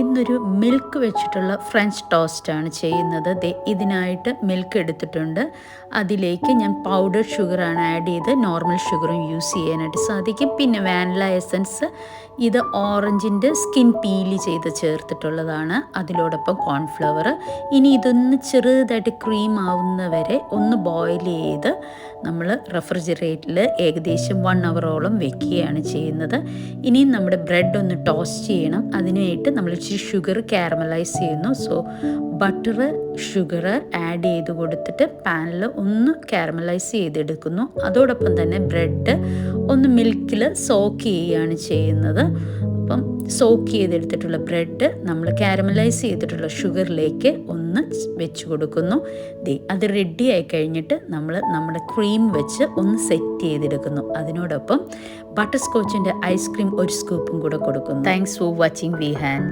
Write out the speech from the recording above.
ഇന്നൊരു മിൽക്ക് വെച്ചിട്ടുള്ള ഫ്രഞ്ച് ടോസ്റ്റാണ് ചെയ്യുന്നത്. ഇതിനായിട്ട് മിൽക്ക് എടുത്തിട്ടുണ്ട്. അതിലേക്ക് ഞാൻ പൗഡർ ഷുഗറാണ് ആഡ് ചെയ്ത്, നോർമൽ ഷുഗറും യൂസ് ചെയ്യാനായിട്ട് സാധിക്കും. പിന്നെ വാനില എസൻസ്, ഇത് ഓറഞ്ചിൻ്റെ സ്കിൻ പീല് ചെയ്ത് ചേർത്തിട്ടുള്ളതാണ്. അതിലോടൊപ്പം കോൺഫ്ലവർ. ഇനി ഇതൊന്ന് ചെറുതായിട്ട് ക്രീം ആവുന്നവരെ ഒന്ന് ബോയിൽ ചെയ്ത് നമ്മൾ റെഫ്രിജറേറ്ററിൽ ഏകദേശം 1 ഹവറോളം വെക്കുകയാണ് ചെയ്യുന്നത്. ഇനിയും നമ്മുടെ ബ്രെഡ് ഒന്ന് ടോസ്റ്റ് ചെയ്യണം. അതിനായിട്ട് നമ്മൾ ഇച്ചിരി ഷുഗർ കാരമലൈസ് ചെയ്യുന്നു. സോ ബട്ടർ ഷുഗർ ആഡ് ചെയ്ത് കൊടുത്തിട്ട് പാനിൽ ഒന്ന് കാരമലൈസ് ചെയ്തെടുക്കുന്നു. അതോടൊപ്പം തന്നെ ബ്രെഡ് ഒന്ന് മിൽക്കിൽ സോക്ക് ചെയ്യുകയാണ് ചെയ്യുന്നത്. അപ്പം സോക്ക് ചെയ്തെടുത്തിട്ടുള്ള ബ്രെഡ് നമ്മൾ കാരമലൈസ് ചെയ്തിട്ടുള്ള ഷുഗറിലേക്ക് ഒന്ന് വെച്ച് കൊടുക്കുന്നു. അത് റെഡി ആയി കഴിഞ്ഞിട്ട് നമ്മൾ നമ്മുടെ ക്രീം വെച്ച് ഒന്ന് സെറ്റ് ചെയ്തെടുക്കുന്നു. അതിനോടൊപ്പം ബട്ടർ സ്കോച്ചിൻ്റെ ഐസ്ക്രീം 1 സ്കൂപ്പും കൂടെ കൊടുക്കുന്നു. Thanks for watching Vihaan.